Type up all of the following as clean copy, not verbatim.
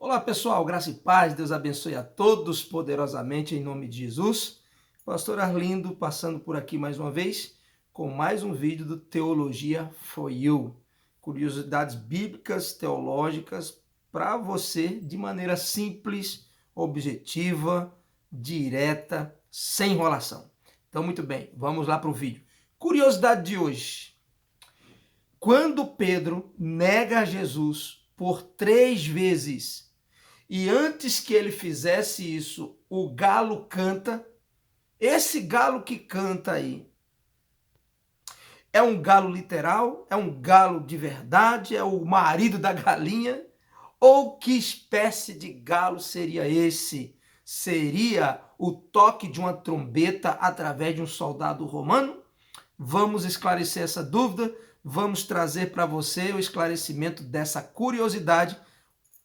Olá pessoal, graça e paz, Deus abençoe a todos poderosamente em nome de Jesus. Pastor Arlindo passando por aqui mais uma vez com mais um vídeo do Teologia for You. Curiosidades bíblicas, teológicas para você de maneira simples, objetiva, direta, sem enrolação. Então muito bem, vamos lá para o vídeo. Curiosidade de hoje. Quando Pedro nega Jesus por 3 vezes, e antes que ele fizesse isso, o galo canta. Esse galo que canta aí é um galo literal? É um galo de verdade? É o marido da galinha? Ou que espécie de galo seria esse? Seria o toque de uma trombeta através de um soldado romano? Vamos esclarecer essa dúvida. Vamos trazer para você o esclarecimento dessa curiosidade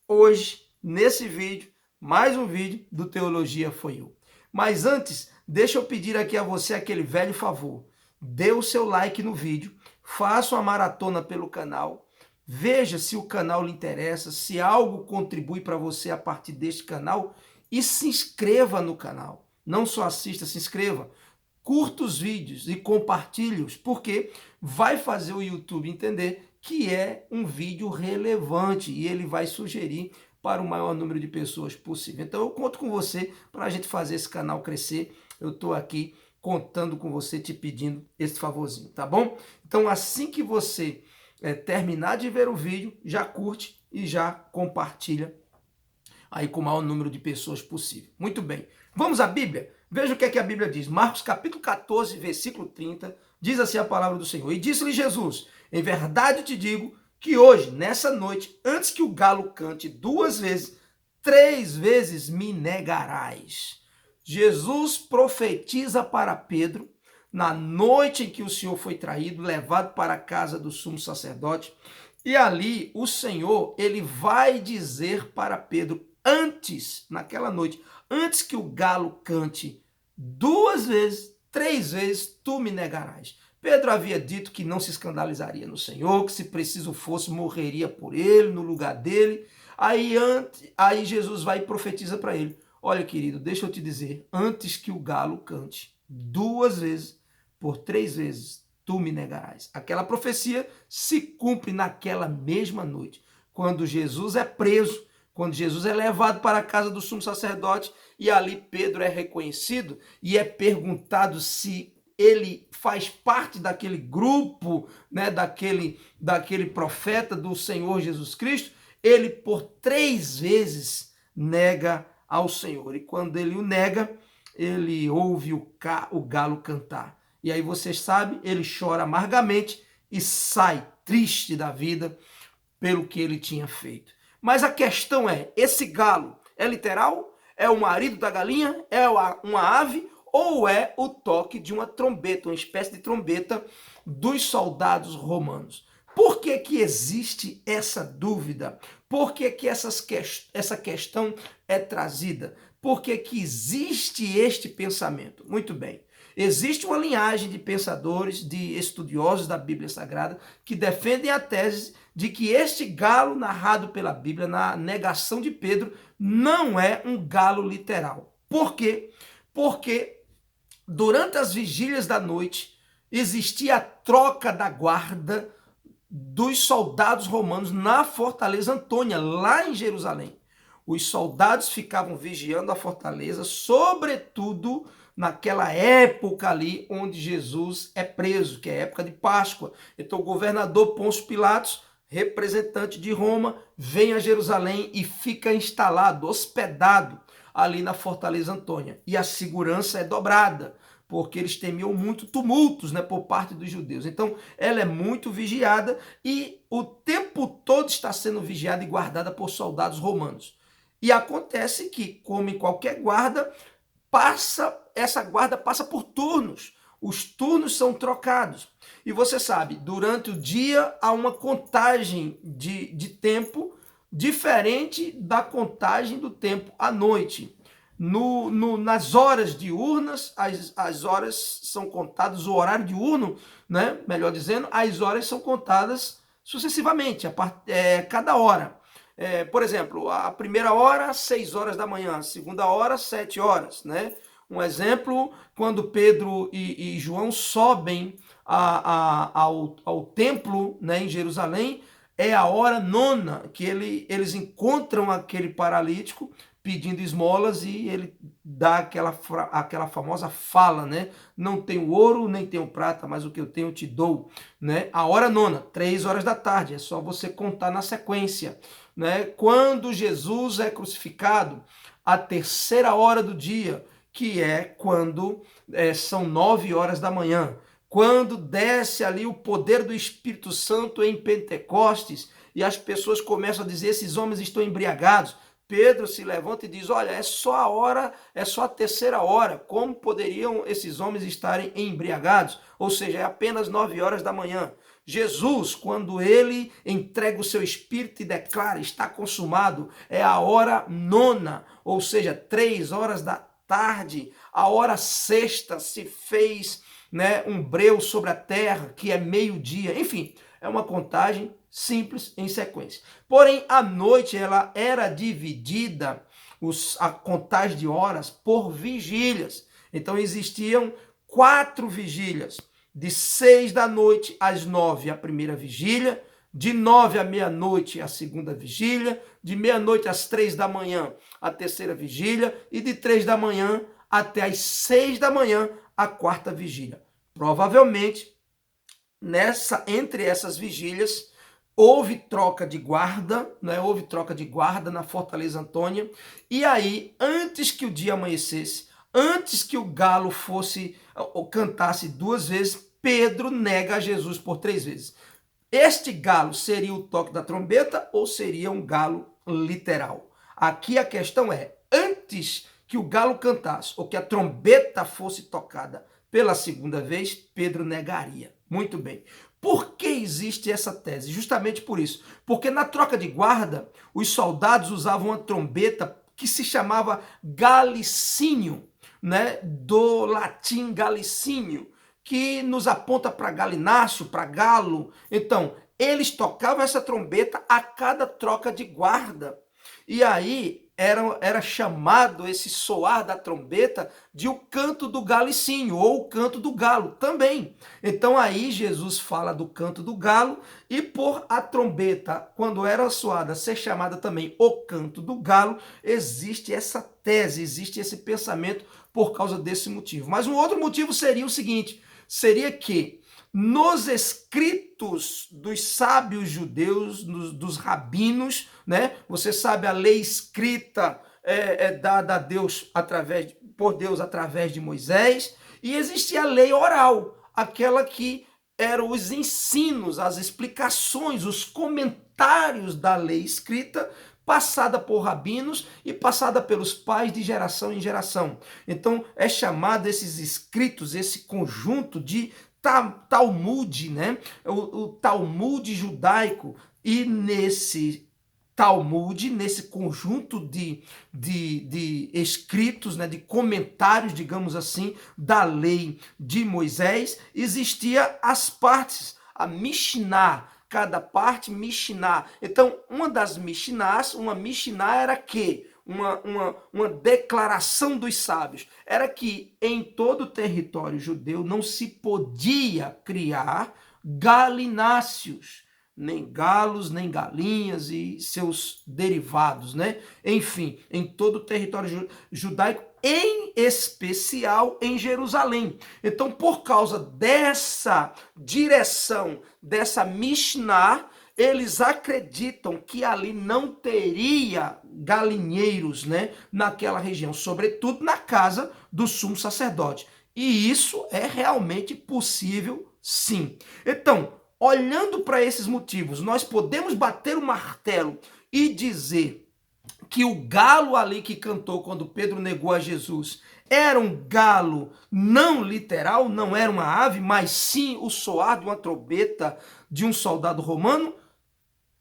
hoje, nesse vídeo, mais um vídeo do Teologia for You. Mas antes, deixa eu pedir aqui a você aquele velho favor. Dê o seu like no vídeo, faça uma maratona pelo canal, veja se o canal lhe interessa, se algo contribui para você a partir deste canal e se inscreva no canal. Não só assista, se inscreva. Curta os vídeos e compartilhe-os, porque vai fazer o YouTube entender que é um vídeo relevante e ele vai sugerir para o maior número de pessoas possível. Então eu conto com você para a gente fazer esse canal crescer. Eu estou aqui contando com você, te pedindo esse favorzinho, tá bom? Então assim que você terminar de ver o vídeo, já curte e já compartilha aí com o maior número de pessoas possível. Muito bem. Vamos à Bíblia? Veja o que é que a Bíblia diz. Marcos capítulo 14, versículo 30, diz assim a palavra do Senhor. E disse-lhe Jesus, em verdade te digo que hoje, nessa noite, antes que o galo cante 2 vezes, 3 vezes me negarás. Jesus profetiza para Pedro, na noite em que o Senhor foi traído, levado para a casa do sumo sacerdote, e ali o Senhor, ele vai dizer para Pedro, antes, naquela noite, antes que o galo cante 2 vezes, 3 vezes, tu me negarás. Pedro havia dito que não se escandalizaria no Senhor, que se preciso fosse, morreria por ele, no lugar dele. Aí Jesus vai e profetiza para ele. Olha, querido, deixa eu te dizer, antes que o galo cante 2 vezes, por 3 vezes, tu me negarás. Aquela profecia se cumpre naquela mesma noite, quando Jesus é preso, quando Jesus é levado para a casa do sumo sacerdote e ali Pedro é reconhecido e é perguntado se ele faz parte daquele grupo, né, daquele profeta do Senhor Jesus Cristo. Ele por 3 vezes nega ao Senhor. E quando ele o nega, ele ouve o galo cantar. E aí vocês sabem, ele chora amargamente e sai triste da vida pelo que ele tinha feito. Mas a questão é, esse galo é literal? É o marido da galinha? É uma ave? Ou é o toque de uma trombeta, uma espécie de trombeta dos soldados romanos? Por que que existe essa dúvida? Por que que essa questão é trazida? Por que que existe este pensamento? Muito bem. Existe uma linhagem de pensadores, de estudiosos da Bíblia Sagrada, que defendem a tese de que este galo narrado pela Bíblia, na negação de Pedro, não é um galo literal. Por quê? Porque durante as vigílias da noite, existia a troca da guarda dos soldados romanos na Fortaleza Antônia, lá em Jerusalém. Os soldados ficavam vigiando a fortaleza, sobretudo naquela época ali onde Jesus é preso, que é a época de Páscoa. Então o governador Pôncio Pilatos, representante de Roma, vem a Jerusalém e fica instalado, hospedado ali na Fortaleza Antônia. E a segurança é dobrada, porque eles temiam muito tumultos, né, por parte dos judeus. Então ela é muito vigiada e o tempo todo está sendo vigiada e guardada por soldados romanos. E acontece que, como em qualquer guarda, essa guarda passa por turnos. Os turnos são trocados. E você sabe, durante o dia há uma contagem de tempo diferente da contagem do tempo à noite. Nas horas diurnas, as horas são contadas, o horário diurno, né, melhor dizendo, as horas são contadas sucessivamente, cada hora. Por exemplo, a primeira hora, 6 horas da manhã, a segunda hora, 7 horas, né? Um exemplo, quando Pedro e João sobem ao templo, né, em Jerusalém, é a hora nona que eles encontram aquele paralítico pedindo esmolas e ele dá aquela famosa fala, né? Não tenho ouro, nem tenho prata, mas o que eu tenho eu te dou, né? A hora nona, 3 horas da tarde, é só você contar na sequência, né? Quando Jesus é crucificado, a terceira hora do dia, que é quando são 9 horas da manhã, quando desce ali o poder do Espírito Santo em Pentecostes e as pessoas começam a dizer, esses homens estão embriagados. Pedro se levanta e diz, olha, é só a hora, é só a terceira hora, como poderiam esses homens estarem embriagados? Ou seja, é apenas 9 horas da manhã. Jesus, quando ele entrega o seu espírito e declara, está consumado, é a hora nona, ou seja, 3 horas da tarde, a hora sexta se fez, né, um breu sobre a terra, que é meio-dia, enfim, é uma contagem simples em sequência. Porém, a noite ela era dividida, a contagem de horas, por vigílias. Então existiam 4 vigílias, de 6 da noite às 9 a primeira vigília, de 9 à meia-noite a segunda vigília, de meia-noite às 3 da manhã a terceira vigília e de 3 da manhã até às 6 da manhã a quarta vigília. Provavelmente, entre essas vigílias, houve troca de guarda, né? Houve troca de guarda na Fortaleza Antônia, e aí, antes que o dia amanhecesse, antes que o galo fosse ou cantasse 2 vezes, Pedro nega a Jesus por 3 vezes. Este galo seria o toque da trombeta ou seria um galo literal? Aqui a questão é, antes que o galo cantasse ou que a trombeta fosse tocada pela segunda vez, Pedro negaria. Muito bem. Por que existe essa tese? Justamente por isso. Porque na troca de guarda, os soldados usavam uma trombeta que se chamava galicínio, né? Do latim galicínio, que nos aponta para galináceo, para galo. Então, eles tocavam essa trombeta a cada troca de guarda. E aí era chamado esse soar da trombeta de o canto do galicinho, ou o canto do galo também. Então aí Jesus fala do canto do galo, e por a trombeta, quando era soada, ser chamada também o canto do galo, existe essa tese, existe esse pensamento por causa desse motivo. Mas um outro motivo seria o seguinte, seria que nos escritos dos sábios judeus, dos rabinos, né? Você sabe, a lei escrita é dada a Deus por Deus através de Moisés, e existia a lei oral, aquela que eram os ensinos, as explicações, os comentários da lei escrita, passada por rabinos e passada pelos pais de geração em geração. Então é chamado esses escritos, esse conjunto de Talmud, né? O Talmud judaico, e nesse Talmud, nesse conjunto de escritos, né, de comentários, digamos assim, da lei de Moisés, existia as partes, a Mishnah, cada parte Mishnah. Então, uma das Mishnahs, uma Mishnah era que uma declaração dos sábios, era que em todo o território judeu não se podia criar galináceos, nem galos, nem galinhas e seus derivados, né? Enfim, em todo o território judaico, em especial em Jerusalém. Então, por causa dessa direção, dessa Mishnah, eles acreditam que ali não teria galinheiros, né, naquela região, sobretudo na casa do sumo sacerdote. E isso é realmente possível, sim. Então, olhando para esses motivos, nós podemos bater o martelo e dizer que o galo ali que cantou quando Pedro negou a Jesus era um galo não literal, não era uma ave, mas sim o soar de uma trombeta de um soldado romano?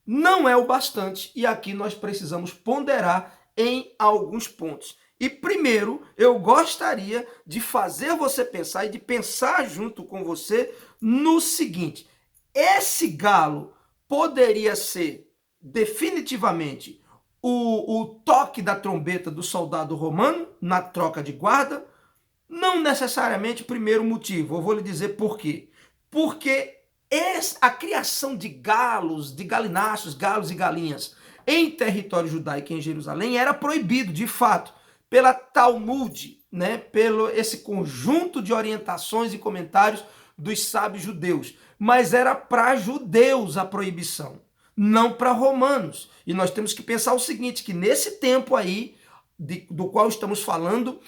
Não é o bastante, e aqui nós precisamos ponderar em alguns pontos. E primeiro, eu gostaria de fazer você pensar e de pensar junto com você no seguinte: esse galo poderia ser definitivamente o toque da trombeta do soldado romano na troca de guarda? Não necessariamente. Primeiro motivo, eu vou lhe dizer por quê. Porque a criação de galos, de galináceos, galos e galinhas em território judaico em Jerusalém era proibido, de fato, pela Talmud, né? Pelo esse conjunto de orientações e comentários dos sábios judeus. Mas era para judeus a proibição, não para romanos. E nós temos que pensar o seguinte, que nesse tempo aí, do qual estamos falando,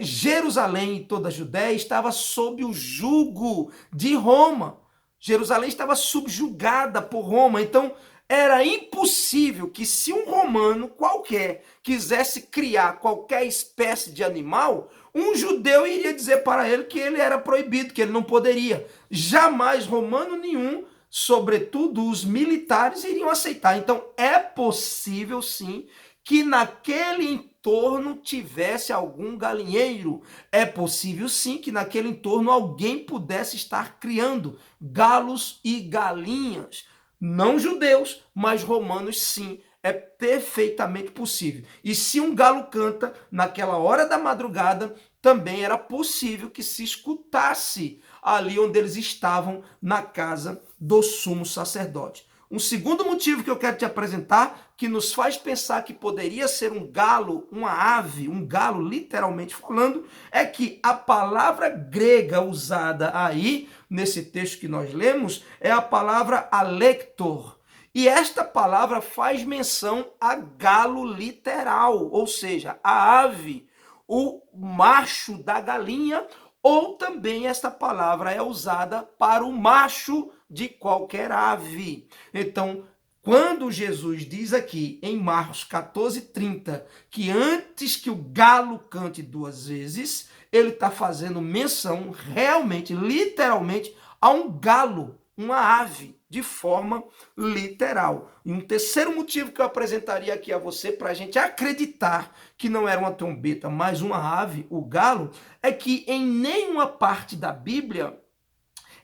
Jerusalém e toda a Judéia estava sob o jugo de Roma. Jerusalém estava subjugada por Roma. Então, era impossível que, se um romano qualquer quisesse criar qualquer espécie de animal, um judeu iria dizer para ele que ele era proibido, que ele não poderia. Jamais romano nenhum, sobretudo os militares, iriam aceitar. Então, é possível, sim, que naquele entorno tivesse algum galinheiro. É possível, sim, que naquele entorno alguém pudesse estar criando galos e galinhas. Não judeus, mas romanos, sim. É perfeitamente possível. E se um galo canta naquela hora da madrugada, também era possível que se escutasse ali onde eles estavam, na casa do sumo sacerdote. Um segundo motivo que eu quero te apresentar, que nos faz pensar que poderia ser um galo, uma ave, um galo literalmente falando, é que a palavra grega usada aí, nesse texto que nós lemos, é a palavra alector. E esta palavra faz menção a galo literal, ou seja, a ave, o macho da galinha, ou também esta palavra é usada para o macho de qualquer ave. Então, quando Jesus diz aqui em Marcos 14:30 que antes que o galo cante 2 vezes, ele está fazendo menção realmente, literalmente, a um galo, uma ave, de forma literal. E um terceiro motivo que eu apresentaria aqui a você para a gente acreditar que não era uma trombeta, mas uma ave, o galo, é que em nenhuma parte da Bíblia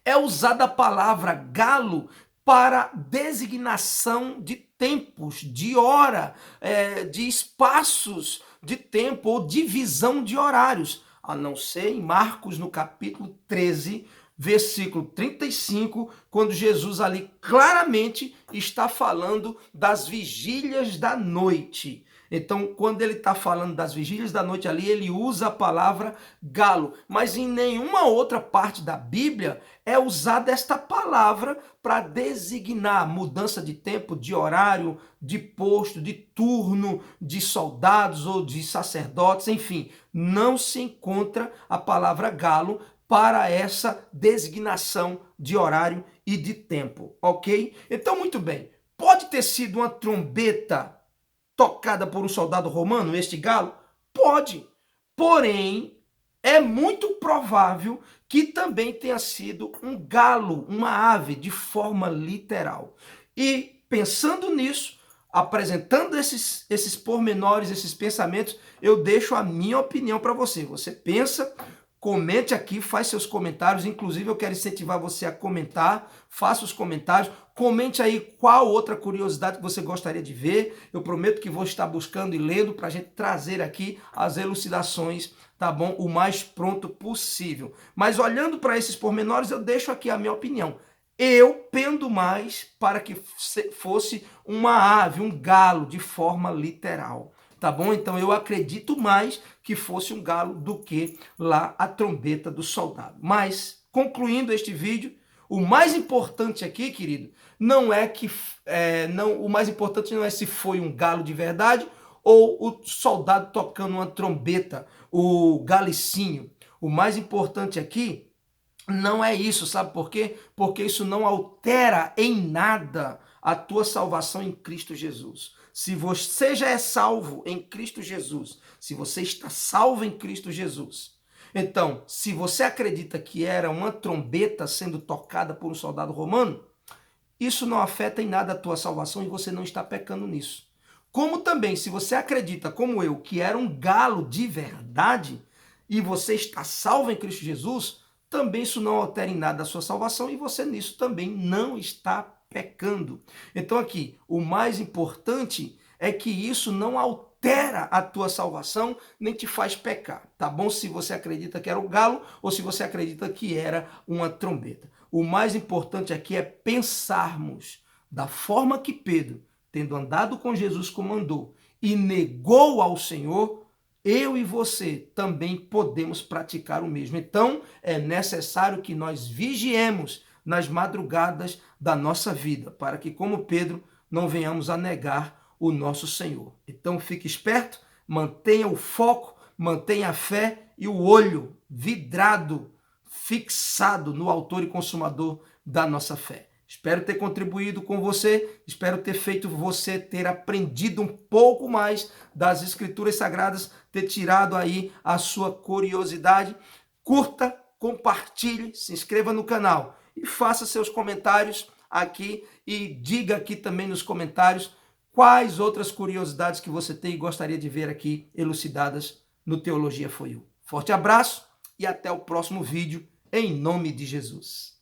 é usada a palavra galo para designação de tempos, de hora, de espaços de tempo ou divisão de horários, a não ser em Marcos, no capítulo 13, versículo 35, quando Jesus ali claramente está falando das vigílias da noite. Então, quando ele está falando das vigílias da noite ali, ele usa a palavra galo. Mas em nenhuma outra parte da Bíblia é usada esta palavra para designar mudança de tempo, de horário, de posto, de turno, de soldados ou de sacerdotes, enfim. Não se encontra a palavra galo para essa designação de horário e de tempo, ok? Então, muito bem. Pode ter sido uma trombeta tocada por um soldado romano, este galo? Pode. Porém, é muito provável que também tenha sido um galo, uma ave, de forma literal. E pensando nisso, apresentando esses pormenores, esses pensamentos, eu deixo a minha opinião para você. Você pensa, comente aqui, faz seus comentários. Inclusive, eu quero incentivar você a comentar. Faça os comentários. Comente aí qual outra curiosidade que você gostaria de ver. Eu prometo que vou estar buscando e lendo para a gente trazer aqui as elucidações, tá bom? O mais pronto possível. Mas olhando para esses pormenores, eu deixo aqui a minha opinião. Eu pendo mais para que fosse uma ave, um galo, de forma literal. Tá bom? Então eu acredito mais que fosse um galo do que lá a trombeta do soldado. Mas, concluindo este vídeo, o mais importante aqui, querido, não é que o mais importante não é se foi um galo de verdade ou o soldado tocando uma trombeta, o galicinho. O mais importante aqui não é isso, sabe por quê? Porque isso não altera em nada a tua salvação em Cristo Jesus. Se você já é salvo em Cristo Jesus, se você está salvo em Cristo Jesus, então, se você acredita que era uma trombeta sendo tocada por um soldado romano, isso não afeta em nada a tua salvação e você não está pecando nisso. Como também, se você acredita, como eu, que era um galo de verdade e você está salvo em Cristo Jesus, também isso não altera em nada a sua salvação e você nisso também não está pecando. Então aqui, o mais importante é que isso não altera a tua salvação, nem te faz pecar, tá bom? Se você acredita que era o galo ou se você acredita que era uma trombeta. O mais importante aqui é pensarmos da forma que Pedro, tendo andado com Jesus como andou e negou ao Senhor, eu e você também podemos praticar o mesmo. Então, é necessário que nós vigiemos nas madrugadas da nossa vida, para que, como Pedro, não venhamos a negar o nosso Senhor. Então, fique esperto, mantenha o foco, mantenha a fé e o olho vidrado, fixado no autor e consumador da nossa fé. Espero ter contribuído com você, espero ter feito você ter aprendido um pouco mais das Escrituras Sagradas, ter tirado aí a sua curiosidade. Curta, compartilhe, se inscreva no canal e faça seus comentários aqui e diga aqui também nos comentários quais outras curiosidades que você tem e gostaria de ver aqui elucidadas no Teologia For You. Forte abraço e até o próximo vídeo, em nome de Jesus.